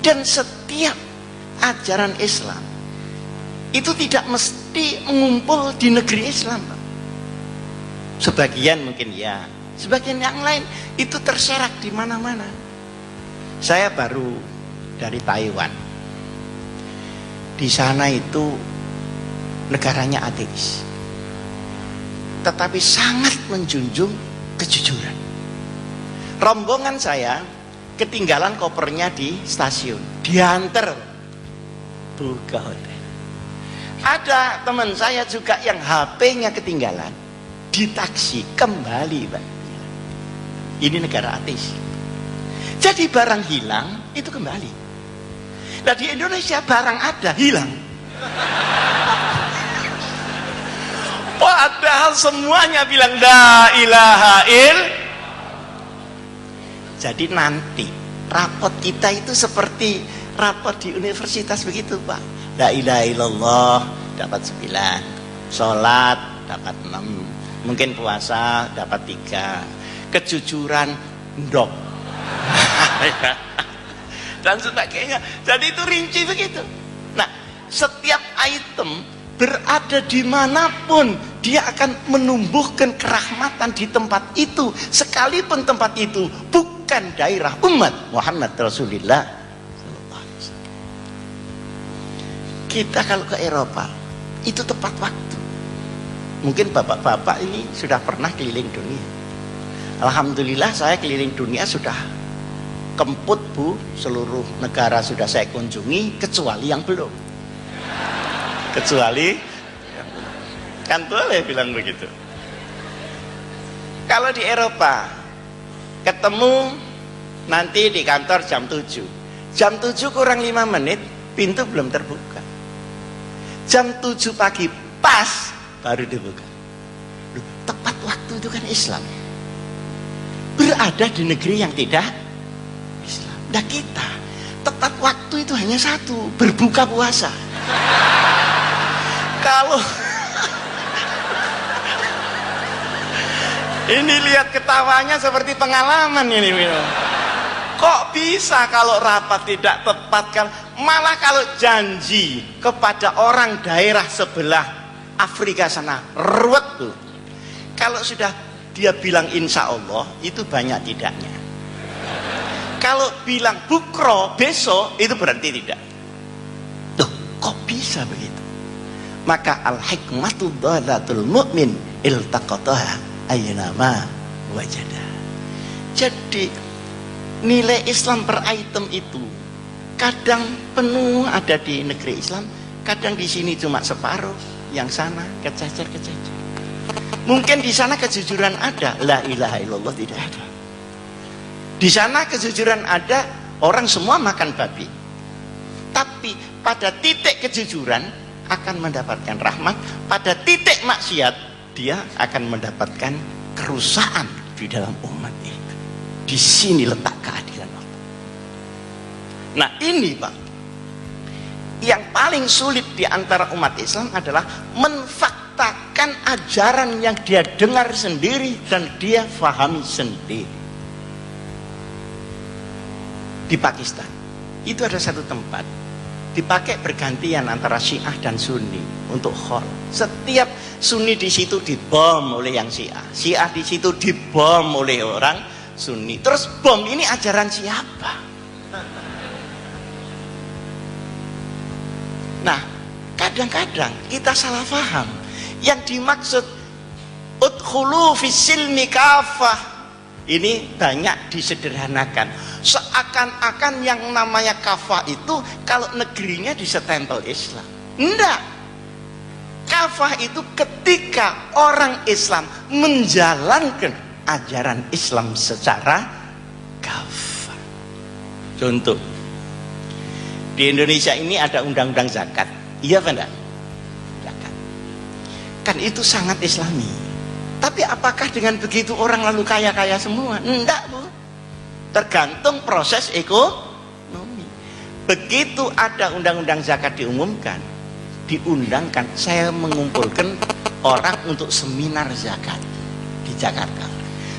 Dan setiap ajaran Islam itu tidak mesti mengumpul di negeri Islam, Pak. Sebagian mungkin ya, sebagian yang lain itu terserak di mana-mana. Saya baru dari Taiwan. Di sana itu negaranya ateis, tetapi sangat menjunjung kejujuran. Rombongan saya ketinggalan kopernya di stasiun, diantar buka hotel. Ada teman saya juga yang HP-nya ketinggalan di taksi, kembali, Pak. Ini negara ateis. Jadi barang hilang itu kembali. Nah, di Indonesia barang ada hilang. Padahal semuanya bilang la ilaha illallah. Jadi nanti rapot kita itu seperti rapot di universitas begitu, Pak. La ilaha illallah dapat 9, sholat dapat 6, mungkin puasa dapat 3, kejujuran ndok dan sebagainya. Jadi itu rinci begitu. Nah, setiap item berada dimanapun dia akan menumbuhkan kerahmatan di tempat itu, sekalipun tempat itu bukan daerah umat Muhammad Rasulullah. Kita kalau ke Eropa itu tepat waktu. Mungkin bapak-bapak ini sudah pernah keliling dunia. Alhamdulillah saya keliling dunia sudah kemput, Bu. Seluruh negara sudah saya kunjungi kecuali yang belum. Kecuali kan boleh bilang begitu. Kalau di Eropa ketemu nanti di kantor jam 7. Jam 7 kurang 5 menit pintu belum terbuka. Jam 7 pagi pas baru dibuka. Tepat waktu itu kan Islam. Berada di negeri yang tidak Islam. Nah, kita tepat waktu itu hanya satu, berbuka puasa. Kalau ini lihat ketawanya seperti pengalaman ini. Kok bisa kalau rapat tidak tepat? Malah kalau janji kepada orang daerah sebelah Afrika sana ruwet tuh. Kalau sudah dia bilang insya Allah itu banyak tidaknya. Kalau bilang bukro besok itu berarti tidak. Tuh, kok bisa begitu? Maka al-hikmatu dhalatul mu'min iltaqataha ayyama wajada. Jadi nilai Islam per item itu kadang penuh ada di negeri Islam, kadang di sini cuma separuh, yang sana kececer-kececer. Mungkin di sana kejujuran ada, la ilaha illallah tidak ada. Di sana kejujuran ada, orang semua makan babi. Tapi pada titik kejujuran akan mendapatkan rahmat, pada titik maksiat dia akan mendapatkan kerusakan di dalam umat itu. Di sini letak keadilan Allah. Nah, ini Pak, yang paling sulit di antara umat Islam adalah menfaktakan ajaran yang dia dengar sendiri dan dia fahami sendiri. Di Pakistan itu ada satu tempat dipakai bergantian antara Syiah dan Sunni untuk khol. Setiap Sunni di situ dibom oleh yang Syiah, Syiah di situ dibom oleh orang Sunni. Terus bom ini ajaran siapa? Nah, kadang-kadang kita salah paham. Yang dimaksud udkhulu fis-silmi kafah ini banyak disederhanakan. Seakan-akan yang namanya kafah itu kalau negerinya disestempel Islam. Enggak. Kafah itu ketika orang Islam menjalankan ajaran Islam secara kafah. Contoh, di Indonesia ini ada undang-undang zakat, iya apa enggak? Zakat. Kan itu sangat Islami. Tapi apakah dengan begitu orang lalu kaya-kaya semua? Enggak, Bu. Tergantung proses ekonomi. Begitu ada undang-undang zakat diumumkan, diundangkan, saya mengumpulkan orang untuk seminar zakat di Jakarta.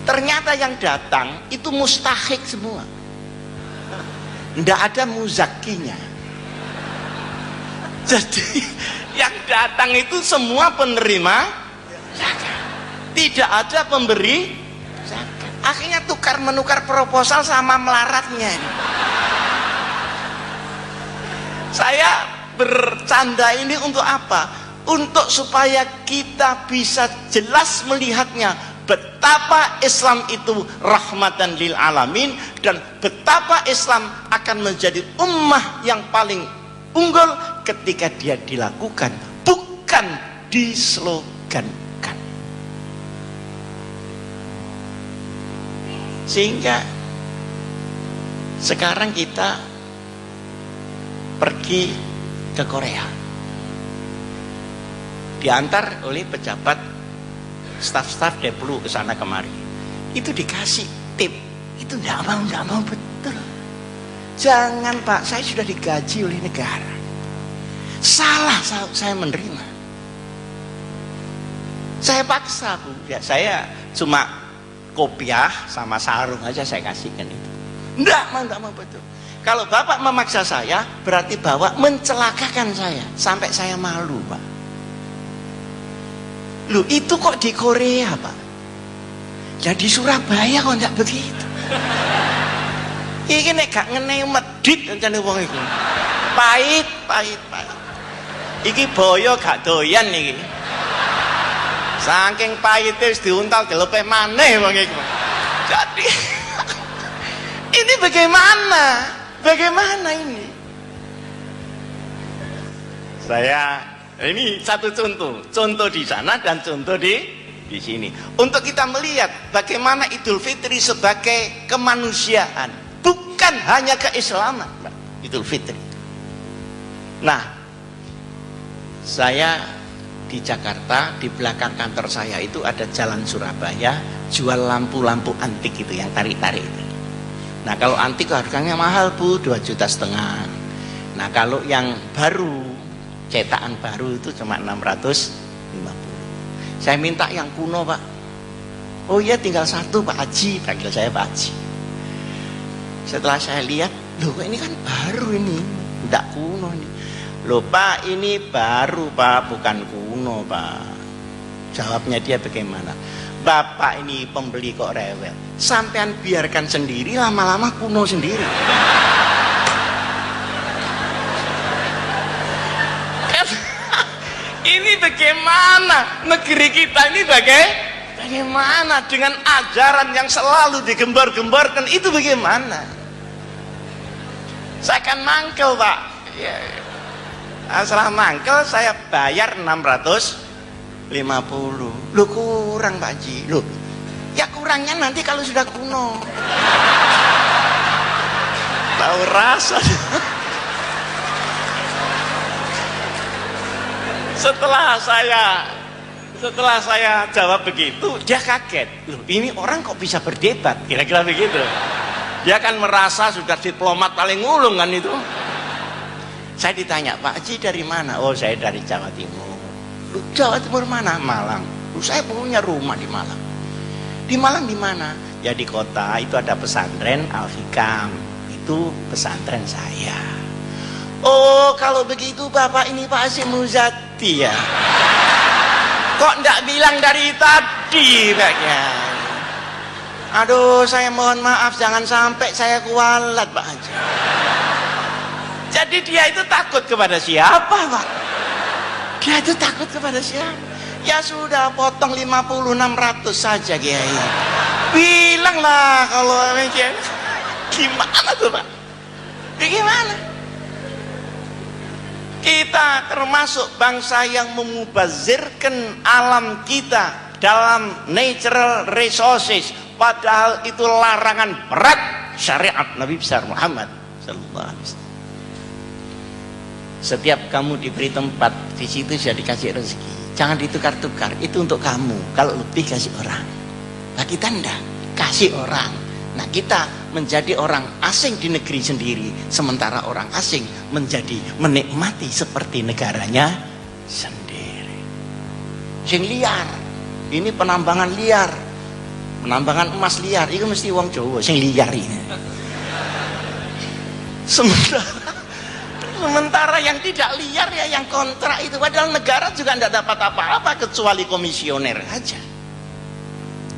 Ternyata yang datang itu mustahik semua. ndak ada muzakinya. Jadi yang datang itu semua penerima zakat, tidak ada pemberi zakat. Akhirnya tukar menukar proposal sama melaratnya. Saya bercanda ini untuk apa? Untuk supaya kita bisa jelas melihatnya betapa Islam itu rahmatan lil alamin, dan betapa Islam akan menjadi ummah yang paling unggul ketika dia dilakukan, bukan dislogankan. Sehingga sekarang kita pergi ke Korea, diantar oleh pejabat, staf-staf Deplu ke sana kemari, itu dikasih tip, itu enggak mau betul. Jangan Pak, saya sudah digaji oleh negara. Salah saya menerima. Saya paksa Bu, ya saya cuma kopiah sama sarung aja saya kasihkan itu. Enggak mau betul. Kalau Bapak memaksa saya, berarti Bapak mencelakakan saya sampai saya malu Pak. Loh itu kok di Korea Pak? Ya di Surabaya kok enggak begitu. Iki nek gak ngenei medit rencane wong iku. Pahit. Iki boyo gak doyan iki. Saking pahite wis diuntal dilepeh maneh wong iku. Jadi ini bagaimana? Bagaimana ini? Ini satu contoh di sana dan contoh di sini. Untuk kita melihat bagaimana Idul Fitri sebagai kemanusiaan, bukan hanya keislaman, Idul Fitri. Nah, saya di Jakarta, di belakang kantor saya itu ada Jalan Surabaya, jual lampu-lampu antik itu yang tarik-tarik itu. Nah kalau antik harganya mahal Bu, 2,5 juta. Nah kalau yang baru, cetakan baru itu cuma 650. Saya minta yang kuno Pak. Oh iya tinggal satu Pak Haji, panggil saya Pak Haji. Setelah saya lihat, loh ini kan baru ini, tidak kuno ini. Loh Pak ini baru Pak, bukan kuno Pak. Jawabnya dia bagaimana? Bapak ini pembeli kok rewel, sampean biarkan sendiri, lama-lama kuno sendiri. Ini bagaimana negeri kita ini bagaimana dengan ajaran yang selalu digembar-gemborkan itu bagaimana? Saya akan mangkel Pak ya. Setelah mangkel saya bayar 650. Loh kurang Pak Haji. Loh ya kurangnya nanti kalau sudah kuno. Tahu rasa. Setelah saya jawab begitu, dia kaget. Loh ini orang kok bisa berdebat, kira-kira begitu. Dia kan merasa sudah diplomat paling ulung kan itu. Saya ditanya, Pak Haji dari mana? Oh saya dari Jawa Timur. Jawa Timur mana? Malang. Saya punya rumah di Malang. Di Malang di mana? Ya di kota itu ada pesantren Al-Hikam. Itu pesantren saya. Oh kalau begitu Bapak ini Pak Hasyim Muzati ya. Kok enggak bilang dari tadi Pak Kiai? Aduh saya mohon maaf, jangan sampai saya kualat Pak Haji. Jadi dia itu takut kepada siapa Pak? Dia itu takut kepada siapa? Ya sudah potong 50-600 saja Kiai. Bilanglah kalau Kiai. Gimana tuh Pak? Gimana? Kita termasuk bangsa yang memubazirkan alam kita dalam natural resources, padahal itu larangan berat syariat Nabi besar Muhammad sallallahu alaihi wasallam. Setiap kamu diberi tempat, di situ sudah dikasih rezeki. Jangan ditukar-tukar, itu untuk kamu. Kalau lebih kasih orang. Nah kita enggak, kasih orang. Nah kita menjadi orang asing di negeri sendiri, sementara orang asing menjadi menikmati seperti negaranya sendiri. Sing liar, ini penambangan liar, penambangan emas liar, itu mesti wong Jawa sing liar ini. Sementara yang tidak liar ya yang kontrak itu, padahal negara juga tidak dapat apa-apa kecuali komisioner aja.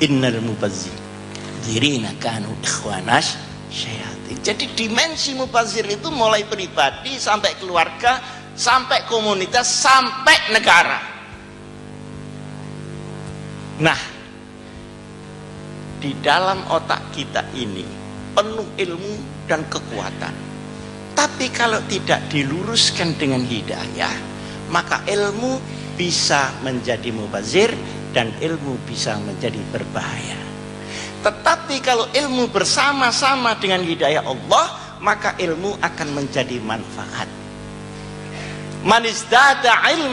Innal mubazzirina kanu ikhwanas syayatin. Jadi dimensi mubazir itu mulai pribadi sampai keluarga, sampai komunitas, sampai negara. Nah, di dalam otak kita ini penuh ilmu dan kekuatan. Tapi kalau tidak diluruskan dengan hidayah, maka ilmu bisa menjadi mubazir dan ilmu bisa menjadi berbahaya. Tetapi kalau ilmu bersama-sama dengan hidayah Allah, maka ilmu akan menjadi manfaat. Man izdada ilmu